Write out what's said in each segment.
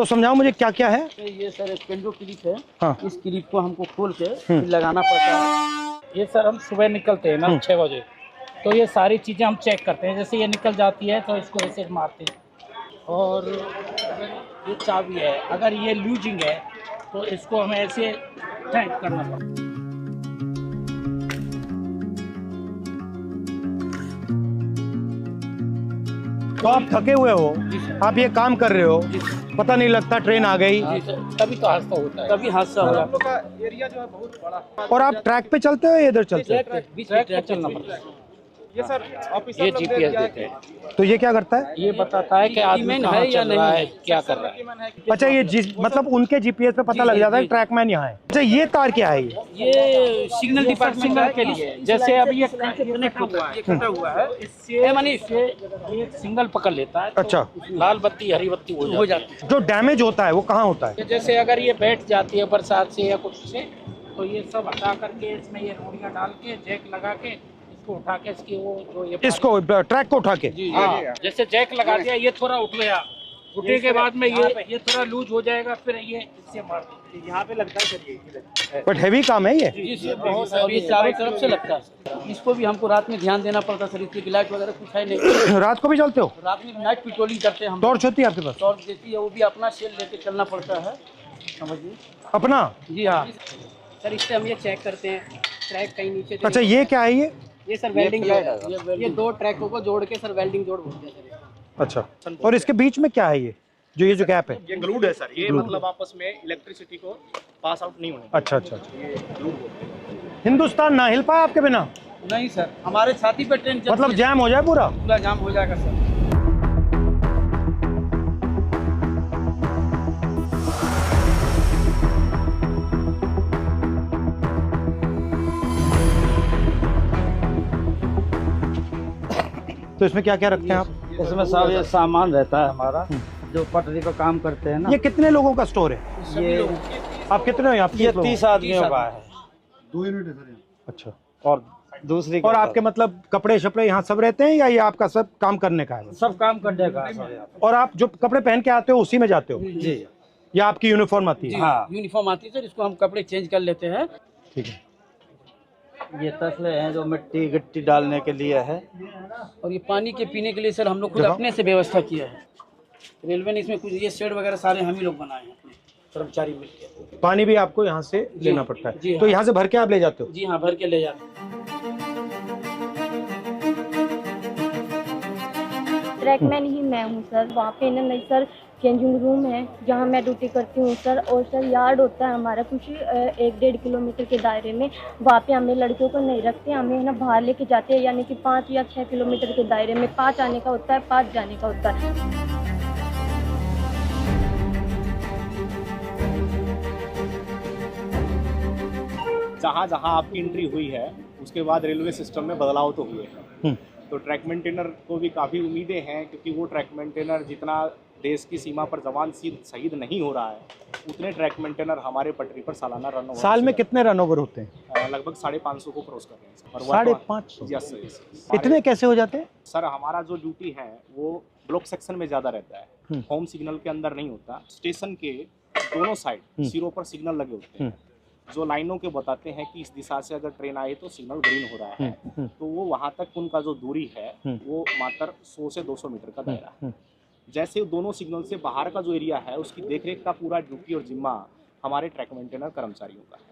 तो समझाओ मुझे क्या क्या है। ये सर पेंडो क्लिप है। हाँ। इस क्लिप को हमको खोल के फिर लगाना पड़ता है। ये सर हम सुबह निकलते हैं ना 6 बजे, तो ये सारी चीज़ें हम चेक करते हैं। जैसे ये निकल जाती है तो इसको ऐसे मारते हैं। और ये चाबी है, अगर ये लूजिंग है तो इसको हमें ऐसे टाइट करना पड़ता है। तो आप थके हुए हो, आप ये काम कर रहे हो, पता नहीं लगता ट्रेन आ गई, तभी तो हादसा होता है, तभी हादसा हो जाता है। एरिया जो है बहुत बड़ा। और आप ट्रैक पे चलते हो या इधर चलते हो? ट्रैक चलना पड़ता है। ये सर ऑफिसर ये लोग जीपीएस क्या है देते हैं। तो ये क्या करता है? ये बताता है कि आदमी कहाँ चल रहा है, क्या कर रहा है। अच्छा, ये मतलब उनके जीपीएस पे पता लग जाता है ट्रैकमैन यहाँ है। अच्छा, ये तार क्या है? ये सिग्नल डिपार्टमेंट के लिए, जैसे अब ये कनेक्ट हुआ है, कटा हुआ है, इससे मानी इससे ये सिग्नल पकड़ लेता है। अच्छा। लाल बत्ती हरी बत्ती हो जाती है। जो डैमेज होता है वो कहाँ होता है? जैसे अगर ये बैठ जाती है बरसात से या कुछ से, तो ये सब हटा करके इसमें ये रोड़ियाँ डाल के जैक लगा के इसको उठा के इसकी वो जो ये इसको ट्रैक को उठा के? हाँ, जैसे जैक लगा दिया, ये थोड़ा उठ गया, उठने के बाद में ये थोड़ा लूज हो जाएगा, फिर ये इससे मार देते। यहाँ पे लगता है सर ये। बट हैवी काम है ये। और ये चारों तरफ से लगता है। इसको भी हमको रात में ध्यान देना पड़ता है सर, इसकी लाइट वगैरह कुछ है नहीं। रात को भी चलते हो? रात में नाइट पेट्रोलिंग करते हैं हम। टॉर्च होती है आपके पास? टॉर्च देती है, वो भी अपना सेल लेके चलना पड़ता है, समझिए। अपना? जी हाँ सर, इससे हम ये चेक करते हैं ट्रैक कहीं नीचे। अच्छा, ये क्या है? ये सर वेल्डिंग है। ये दो ट्रैकों को जोड़ के सर वेल्डिंग जोड़ बोलते हैं सर। अच्छा, और इसके बीच में क्या है ये जो गैप है? ये ग्लूड है सर। ये मतलब आपस में इलेक्ट्रिसिटी को पास आउट नहीं होने। अच्छा अच्छा अच्छा। हिंदुस्तान ना हिल पाया आपके बिना? नहीं सर, हमारे छाती पे ट्रेन मतलब जैम हो जाए पूरा? पूरा जाम हो जाएगा सर। तो इसमें क्या क्या रखते हैं आप? इसमें सब ये सामान रहता है हमारा, जो पटरी पर काम करते हैं ना। ये कितने लोगों का स्टोर है? ये आप कितने हो यहाँ पे? ये 30 आदमियों का है। 2 यूनिट है सर। अच्छा। और दूसरी और आपके मतलब कपड़े शपड़े यहाँ सब रहते हैं या ये आपका सब काम करने का है? सब काम करने का है। और आप जो कपड़े पहन के आते हो उसी में जाते हो? जी। या आपकी यूनिफॉर्म आती है? हाँ, यूनिफॉर्म आती है सर, इसको हम कपड़े चेंज कर लेते हैं। ठीक है। ये तसले हैं जो मिट्टी गिट्टी डालने के लिए है, और ये पानी के पीने के लिए सर हम लोग खुद अपने से व्यवस्था किया है। रेलवे ने इसमें कुछ ये शेड वगैरह सारे हम ही लोग बनाए हैं, अपने कर्मचारी मिलकर। पानी भी आपको यहाँ से लेना पड़ता है? जी हाँ। तो यहाँ से भर के आप ले जाते हो? जी हाँ, भर के ले जाते हैं। ट्रैकमैन ही मैं हूँ सर। वहाँ पे ना नहीं सर चेंजिंग रूम है जहाँ मैं ड्यूटी करती हूँ सर। और सर यार्ड होता है हमारा कुछ 1-1.5 किलोमीटर के दायरे में। वहाँ पे हमें लड़कियों को नहीं रखते, हमें है ना बाहर लेके जाते हैं, यानी कि 5 या 6 किलोमीटर के दायरे में। 5 आने का होता है, 5 जाने का होता है। जहाँ जहाँ आपकी एंट्री हुई है उसके बाद रेलवे सिस्टम में बदलाव तो हुए हैं। तो ट्रैक मेंटेनर को भी काफ़ी उम्मीदें हैं, क्योंकि वो ट्रैक मेंटेनर जितना देश की सीमा पर जवान शहीद नहीं हो रहा है, उतने ट्रैक मेंटेनर हमारे पटरी पर सालाना रन ओवर। साल में कितने रन ओवर होते हैं? लगभग 550 को क्रॉस कर रहे हैं। और 550? Yes sir. इतने कैसे हो जाते हैं सर? हमारा जो ड्यूटी है वो ब्लॉक सेक्शन में ज़्यादा रहता है, होम सिग्नल के अंदर नहीं होता। स्टेशन के दोनों साइड सिरों पर सिग्नल लगे होते हैं, जो लाइनों के बताते हैं कि इस दिशा से अगर ट्रेन आई तो सिग्नल ग्रीन हो रहा है। तो वो वहाँ तक उनका जो दूरी है वो मात्र 100 से 200 मीटर का दायरा है। जैसे दोनों सिग्नल से बाहर का जो एरिया है उसकी देखरेख का पूरा ड्यूटी और जिम्मा हमारे ट्रैक मेंटेनर कर्मचारियों का है।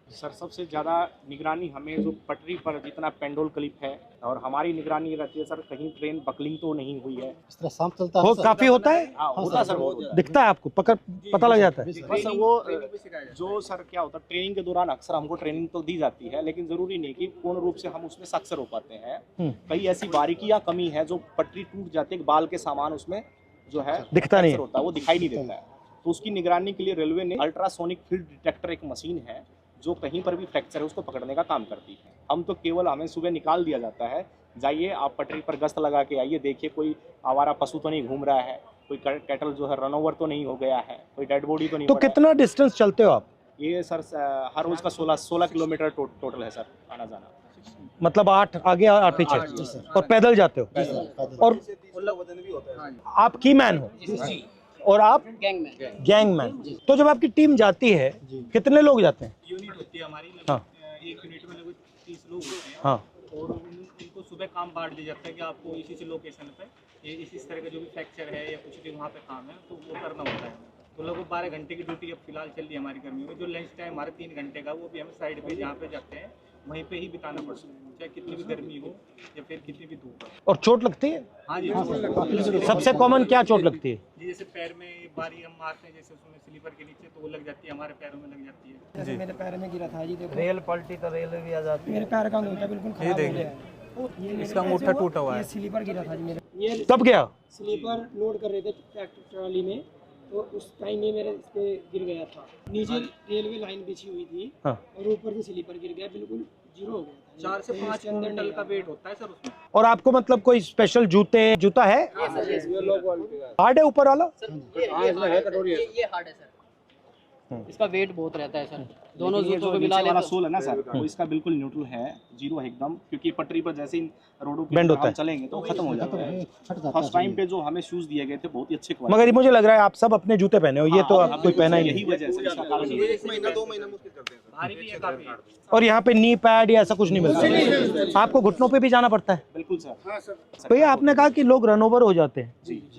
सर सबसे ज़्यादा निगरानी हमें जो पटरी पर जितना पेंडोल क्लिप है, और हमारी निगरानी रहती है सर कहीं ट्रेन बकलिंग तो नहीं हुई है। इस तरह शाम चलता वो काफी होता है? हाँ होता है सर, बहुत होता है। दिखता है आपको? पता लग जाता है? बस वो जो सर क्या होता है, ट्रेनिंग के दौरान अक्सर हमको ट्रेनिंग तो दी जाती है, लेकिन जरूरी नहीं कि पूर्ण रूप से हम उसमें सक्सेस हो पाते हैं। कई ऐसी बारीकी या कमी है जो पटरी टूट जाती है, बाल के सामान उसमें जो है दिखता नहीं होता है, वो दिखाई नहीं देता है। तो उसकी निगरानी के लिए रेलवे ने अल्ट्रासोनिक फील्ड डिटेक्टर एक मशीन है जो कहीं पर भी फ्रैक्चर है उसको पकड़ने का काम करती है। हम तो केवल हमें सुबह निकाल दिया जाता है, जाइए आप पटरी पर गश्त लगा के आइए, देखिए कोई आवारा पशु तो नहीं घूम रहा है, कोई कैटल जो है रन ओवर तो नहीं हो गया है, कोई डेड बॉडी तो नहीं। तो कितना डिस्टेंस चलते हो आप? ये सर हर रोज का 16 किलोमीटर टोटल है सर, आना जाना। मतलब 8 आगे 8 पीछे? और पैदल जाते हो? और आप की मैन हो? और आप गैंगमैन। गैंगमैन। तो जब आपकी टीम जाती है कितने लोग जाते हैं? यूनिट होती है हमारी, हाँ एक यूनिट में लगभग 30 लोग होते हैं। हाँ और उनको सुबह काम बांट दिया जाता है कि आपको इसी लोकेशन पे ये इस तरह का जो भी फ्रैक्चर है या कुछ भी वहाँ पे काम है तो वो करना होता है। तो लगभग 12 घंटे की ड्यूटी अब फिलहाल चल रही है हमारी गर्मियों में। जो लंच टाइम हमारा 3 घंटे का, वो भी हमें साइड पे जहाँ पे जाते हैं वहीं पे ही बिताना पड़ता है, चाहे कितनी भी गर्मी हो या फिर कितनी भी धूप हो। और चोट लगती है? हाँ जी, सबसे कॉमन क्या चोट लगती है? जी जैसे पैर में बारी हम मारते हैं, जैसे उसमें स्लीपर के नीचे, तो वो लग जाती है, हमारे पैरों में लग जाती है। जैसे मेरे पैर में गिरा था जी, देखो रेल पलटी तो रेल भी आ जाती है। मेरे पैर का अंगूठा बिल्कुल खराब हो गया है। ये इसका अंगूठा टूटा हुआ है। ये स्लीपर गिरा था जी मेरे। ये कब गया? स्लीपर लोड कर रहे थे ट्रैक्टर ट्रॉली में, तो उस टाइम में मेरे इस पे गिर गया था। नीचे रेलवे लाइन बिछी हुई थी हाँ। और ऊपर से स्लीपर गिर गया, बिल्कुल जीरो हो गया था। 4 से 5 क्विंटल का वेट होता है सर उसमें। और आपको मतलब कोई स्पेशल जूता है? हार्ड है ऊपर वाला? ये हार्ड है सर, इसका वेट बहुत रहता है सर। दोनों ये जूतों जो को नीचे मिला वाला लें सोल है ना सर, वो इसका बिल्कुल न्यूट्रल है, जीरो है एकदम, क्योंकि पटरी पर जैसे इन रोडों पे Bend होता हम है। चलेंगे तो खत्म हो जाता है। फर्स्ट टाइम पे जो हमें शूज दिए गए थे बहुत ही अच्छे क्वालिटी। मगर ये मुझे लग रहा है आप सब अपने जूते पहने हो, ये तो आप कोई पहना ही यही नहीं। वजह है सर, इसका कारण यही है। 1 महीना 2 महीना मुश्किल करते हैं, भारी भी है काफी। और यहाँ पे नी पैड या ऐसा कुछ नहीं मिलता? आपको घुटनों पे भी जाना पड़ता है? बिल्कुल सर। भैया आपने कहा कि लोग रन ओवर हो जाते हैं,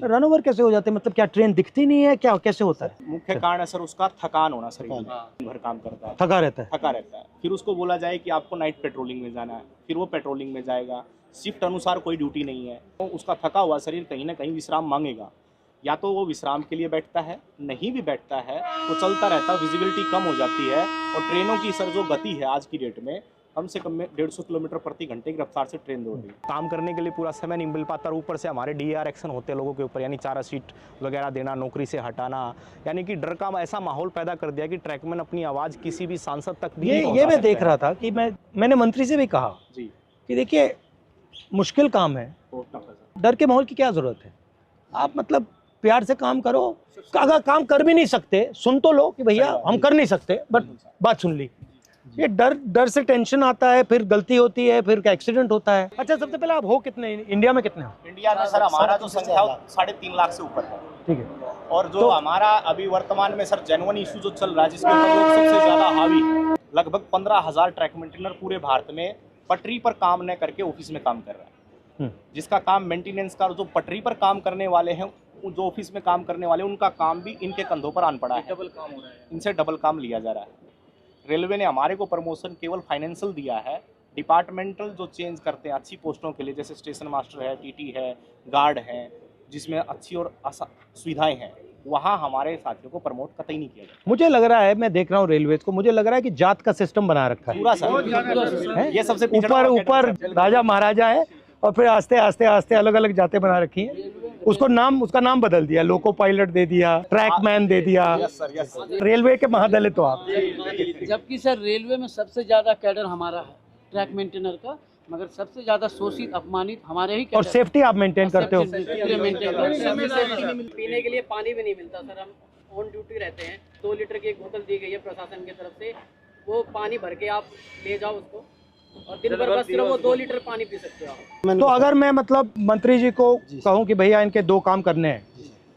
रन ओवर कैसे हो जाते हैं? मतलब क्या ट्रेन दिखती नहीं है क्या, कैसे होता है? मुख्य कारण है सर उसका थकान होना, शरीर में भर काम करता है, थका रहता है। थका रहता है। फिर उसको बोला जाए कि आपको नाइट पेट्रोलिंग में जाना है, फिर वो पेट्रोलिंग में जाएगा। शिफ्ट अनुसार कोई ड्यूटी नहीं है, तो उसका थका हुआ शरीर कहीं ना कहीं विश्राम मांगेगा। या तो वो विश्राम के लिए बैठता है, नहीं भी बैठता है तो चलता रहता है, विजिबिलिटी कम हो जाती है। और ट्रेनों की सर जो गति है आज की डेट में, कम से कम में 150 किलोमीटर प्रति घंटे की रफ्तार से ट्रेन दौड़ रही है। काम करने के लिए पूरा समय नहीं मिल पाता। ऊपर से हमारे DAR एक्शन होते हैं लोगों के ऊपर, यानी चारा सीट वगैरह देना, नौकरी से हटाना, यानी कि डर का ऐसा माहौल पैदा कर दिया कि ट्रैकमैन अपनी आवाज़ किसी भी सांसद तक भी नहीं ये पहुंचा मैं सकते देख हैं। रहा था कि मैंने मंत्री से भी कहा जी, कि देखिए मुश्किल काम है, बहुत टफ है सर। डर के माहौल की क्या जरूरत है? आप मतलब प्यार से काम करो। अगर काम कर भी नहीं सकते सुन तो लो कि भैया हम कर नहीं सकते, बट बात सुन ली। ये डर से टेंशन आता है, फिर गलती होती है, फिर एक्सीडेंट होता है। अच्छा सबसे पहले आप हो कितने इंडिया में, कितने हो? इंडिया में सर हमारा जो संख्या है 3.5 लाख से ऊपर है। ठीक है। और जो हमारा अभी वर्तमान में सर जेन्युइन इशू जो चल रहा है, जिसके ऊपर लोग सबसे ज्यादा हावी, लगभग 15,000 ट्रैक मेंटेनर पूरे भारत में पटरी पर काम न करके ऑफिस में काम कर रहा है। जिसका काम मेंटेनेंस का, जो पटरी पर काम करने वाले हैं, जो ऑफिस में काम करने वाले, उनका काम भी इनके कंधों पर आन पड़ा है। डबल काम हो रहा है, इनसे डबल काम लिया जा रहा है। रेलवे ने हमारे को प्रमोशन केवल फाइनेंशियल दिया है, डिपार्टमेंटल जो चेंज करते हैं अच्छी पोस्टों के लिए, जैसे स्टेशन मास्टर है, TT है, गार्ड है, जिसमें अच्छी और सुविधाएं हैं, वहाँ हमारे साथियों को प्रमोट कतई नहीं किया जाता। मुझे लग रहा है, मैं देख रहा हूँ रेलवेज को, मुझे लग रहा है कि जात का सिस्टम बना रखा है पूरा सर, ये सबसे ऊपर राजा महाराजा है और फिर आस्ते आस्ते आस्ते अलग अलग जातें बना रखी हैं। उसका नाम बदल दिया, लोको पायलट दे दिया, ट्रैकमैन दे दिया। रेलवे के महादलित हो आप। जबकि सर रेलवे में सबसे ज्यादा कैडर हमारा है ट्रैक मेंटेनर का, मगर सबसे ज्यादा शोषित अपमानित हमारे ही और सेफ्टी आप मेंटेन करते हो? पीने के लिए पानी भी नहीं मिलता सर, हम ऑन ड्यूटी रहते हैं। 2 लीटर की एक बोतल दी गई है प्रशासन की तरफ से, वो पानी भर के आप ले जाओ उसको, और दिन भर बस सिर्फ वो 2 लीटर पानी पी सकते हो आप। तो अगर मैं मतलब मंत्री जी को कहूँ कि भैया इनके 2 काम करने हैं,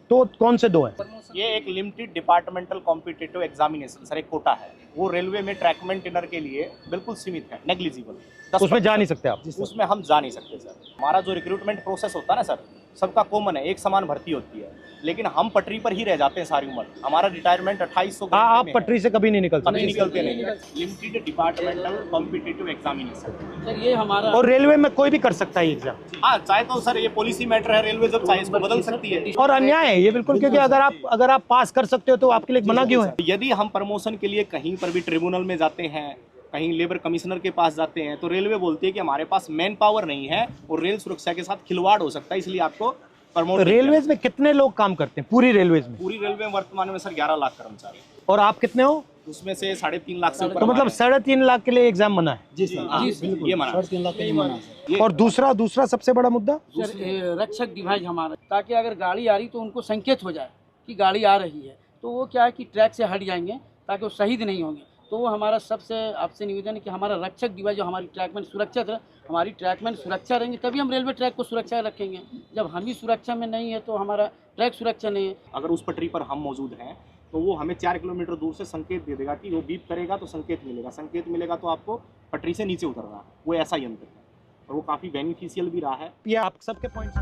तो कौन से 2 हैं? ये एक limited departmental competitive examination sir, एक कोटा है, वो रेलवे में ट्रैक मेंटेनर के लिए बिल्कुल सीमित है, नेग्लिजिबल। उसमें जा नहीं सकते आप? उसमें हम जा नहीं सकते सर। हमारा जो रिक्रूटमेंट प्रोसेस होता है ना सर, सबका कॉमन है, एक समान भर्ती होती है, लेकिन हम पटरी पर ही रह जाते हैं सारी उम्र। हमारा रिटायरमेंट 2800। आप पटरी से कभी नहीं निकलते? कभी निकलते नहीं। Limited departmental competitive examination sir ये हमारा, और रेलवे में कोई भी कर सकता है एग्जाम? हाँ, चाहे तो सर ये पॉलिसी मैटर है, रेलवे जब चाहे इसको बदल सकती है। और अन्याय है ये बिल्कुल, क्योंकि अगर आप पास कर सकते हो तो आपके लिए मना क्यों है? यदि हम प्रमोशन के लिए कहीं पर भी ट्रिब्यूनल में जाते हैं, कहीं लेबर कमिश्नर के पास जाते हैं, तो रेलवे बोलती है कि हमारे पास मैन पावर नहीं है और रेल सुरक्षा के साथ खिलवाड़ हो सकता है, इसलिए आपको प्रमोट। रेलवेज में कितने लोग काम करते हैं पूरी रेलवेज में? पूरी रेलवे में वर्तमान में सर 11 लाख कर्मचारी, और आप कितने हो? उसमें से 3.5 लाख से ऊपर। तो मतलब 3.5 लाख के लिए एग्जाम मना है? जी सर, ये मना। 3.5 लाख का मना है। और दूसरा सबसे बड़ा मुद्दा सर रक्षक डिवाइस हमारा, ताकि अगर गाड़ी आ रही तो उनको संकेत हो जाए कि गाड़ी आ रही है, तो वो क्या है कि ट्रैक से हट जाएंगे ताकि वो शहीद नहीं होंगे। तो हमारा सबसे आपसे निवेदन है कि हमारा रक्षक डिवाइस जो हमारी ट्रैकमैन सुरक्षित है, हमारी ट्रैकमैन सुरक्षा रहेंगे तभी हम रेलवे ट्रैक को सुरक्षा रखेंगे। जब हम ही सुरक्षा में नहीं है तो हमारा ट्रैक सुरक्षा नहीं है। अगर उस पटरी पर हम मौजूद हैं तो वो हमें 4 किलोमीटर दूर से संकेत दे देगा कि वो बीप करेगा तो संकेत मिलेगा तो आपको पटरी से नीचे उतरना है। वो ऐसा यंत्र है और वो काफ़ी बेनिफिशियल भी रहा है। ये आप सबके पॉइंट्स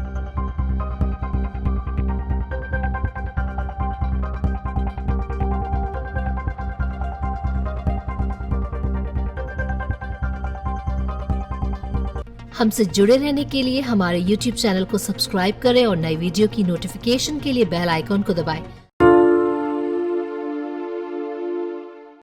हमसे जुड़े रहने के लिए हमारे YouTube चैनल को सब्सक्राइब करें और नई वीडियो की नोटिफिकेशन के लिए बेल आइकॉन को दबाएं।